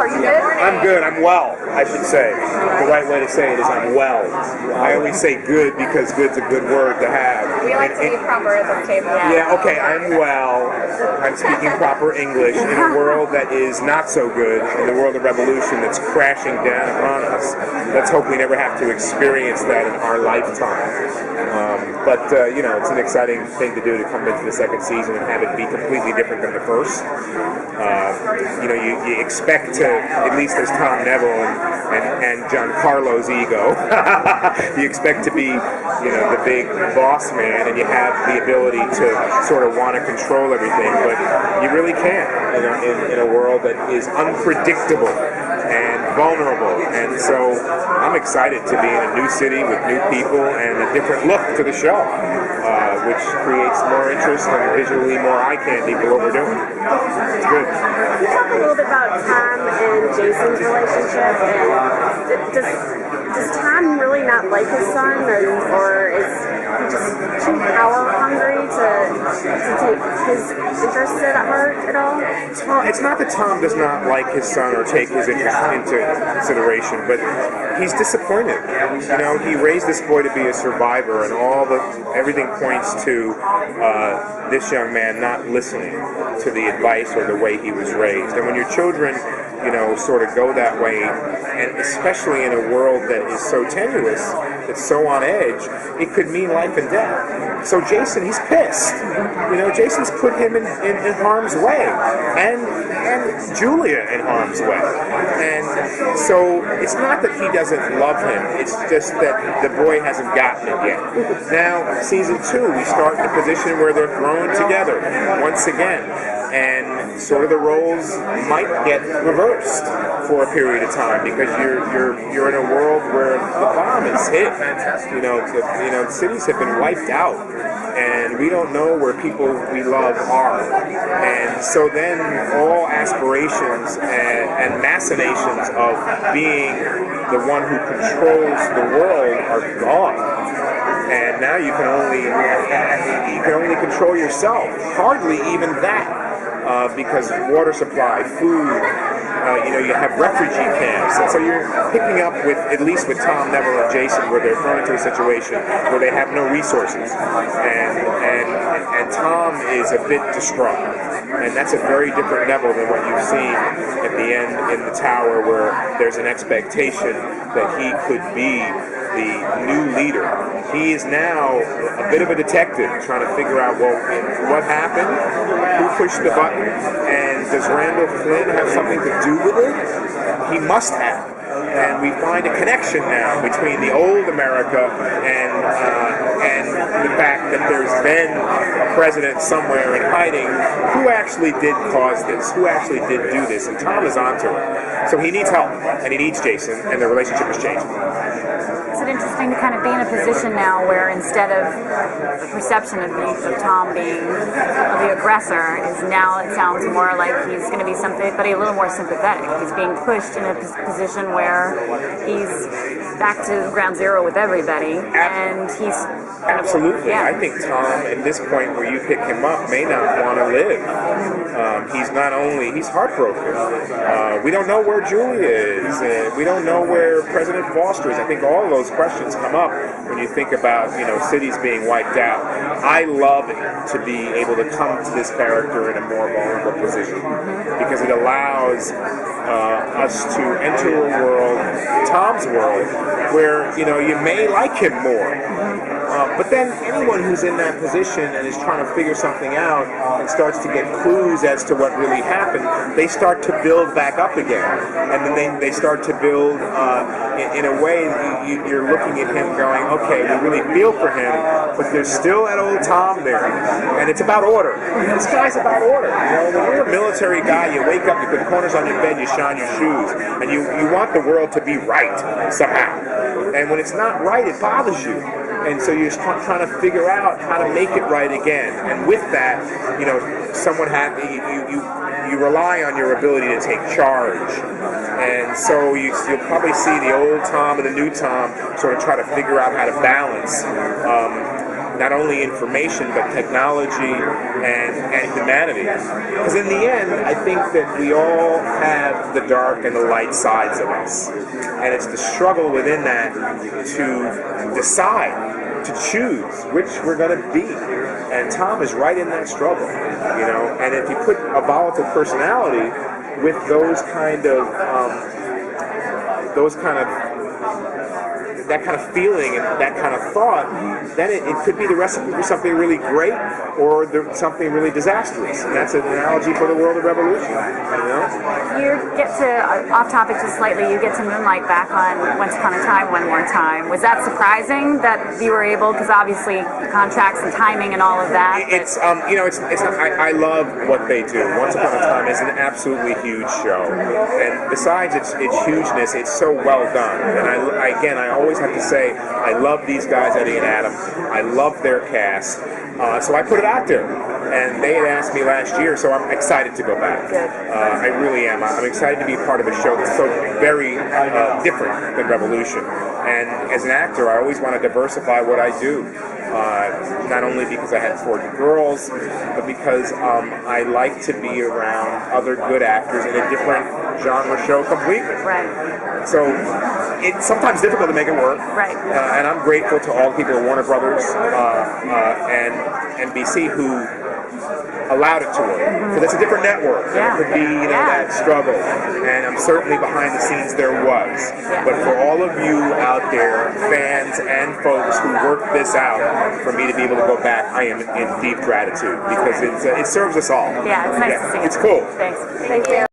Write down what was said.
Are you good? I'm good. I'm well, I should say. The right way to say it is I'm well. I only say good because good's a good word to have. We like to be proper at this table. Yeah, okay, I'm well. I'm speaking proper English in a world that is not so good, in the world of revolution that's crashing down upon us. Let's hope we never have to experience that in our lifetime. But it's an exciting thing to do to come into the second season and have it be completely different than the first. You expect to, at least as Tom Neville and Giancarlo's ego, you expect to be, the big boss man, and you have the ability to sort of want to control everything, but you really can't in a world that is unpredictable and vulnerable. And so I'm excited to be in a new city with new people and a different look to the show, which creates more interest and visually more eye candy for what we're doing. It's good. Can you talk a little bit about Tom and Jason's relationship? And does Tom really not like his son, or is he just too power hungry to take his interests at heart at all? It's not that Tom does not like his son or take his interest into consideration, but he's disappointed. He raised this boy to be a survivor, and everything points to this young man not listening to the advice or the way he was raised. And when your children, sort of go that way, and especially in a world that is so tenuous, that's so on edge, it could mean life and death. So Jason, he's pissed. Jason's put him in harm's way, and Julia in harm's way. And so it's not that he doesn't love him, it's just that the boy hasn't gotten it yet. Now, season 2, we start in a position where they're thrown together once again, and sort of the roles might get reversed for a period of time, because you're in a world where the bomb is hit. Cities have been wiped out, and we don't know where people we love are. And so then all aspirations and machinations of being the one who controls the world are gone. And now you can only control yourself. Hardly even that. Because water supply, food, you have refugee camps, and so you're picking up with, at least with Tom, Neville, and Jason, where they're thrown into a situation where they have no resources, and Tom is a bit distraught, and that's a very different Neville than what you've seen at the end in the tower, where there's an expectation that he could be the new leader. He is now a bit of a detective, trying to figure out, what happened, who pushed the button, and does Randall Flynn have something to do with it? He must have. And we find a connection now between the old America and the fact that there's been a president somewhere in hiding who actually did cause this, who actually did do this, and Tom is onto it. So he needs help, and he needs Jason, and their relationship is changing. Is it interesting to kind of be in a position now where instead of the perception of Tom being the aggressor, is now it sounds more like he's going to be somebody a little more sympathetic. He's being pushed in a position where he's back to ground zero with everybody, and he's absolutely. I think Tom, at this point where you pick him up, may not want to live. He's heartbroken. We don't know where Julia is, and we don't know where President Foster is. I think all of those questions come up when you think about, cities being wiped out. I love it to be able to come to this character in a more vulnerable position, because it allows us to enter a world, Tom's world, where, you may like him more. But then anyone who's in that position and is trying to figure something out and starts to get clues as to what really happened, they start to build back up again. And then they start to build, in a way, you're looking at him going, okay, we really feel for him, but there's still that old Tom there. And it's about order. This guy's about order. When you're a military guy, you wake up, you put corners on your bed, you shine your shoes, and you want the world to be right somehow. And when it's not right, it bothers you. And so you're trying to figure out how to make it right again. And with that, you rely on your ability to take charge. And so you'll probably see the old Tom and the new Tom sort of try to figure out how to balance not only information but technology and humanity. Because in the end, I think that we all have the dark and the light sides of us, and it's the struggle within that to decide, to choose which we're going to be. And Tom is right in that struggle, you know. And if you put a volatile personality with those kind of that kind of feeling and that kind of thought, then it could be the recipe for something really great or something really disastrous. And that's an analogy for the world of revolution, you know? You get to, off topic just slightly, you get to moonlight back on Once Upon a Time one more time. Was that surprising that you were able, because obviously contracts and timing and all of that? It's you know, it's not, I love what they do. Once Upon a Time is an absolutely huge show. And besides its hugeness, it's so well done. And I always have to say, I love these guys, Eddie and Adam. I love their cast. So I put it out there. And they had asked me last year, so I'm excited to go back. I really am. I'm excited to be part of a show that's so very different than Revolution. And as an actor, I always want to diversify what I do. Not only because I had 4 girls, but because I like to be around other good actors in a different genre show completely. Right. So it's sometimes difficult to make it work. Right. And I'm grateful to all the people at Warner Brothers and NBC who allowed it to work. Because it's a different network. Yeah. It could be, you know, that struggle. And I'm certainly behind the scenes there was. But for all of you out there, fans and folks who worked this out, for me to be able to go back, I am in deep gratitude because it serves us all. Yeah, it's nice to see you. It's cool. Thanks. Thank you.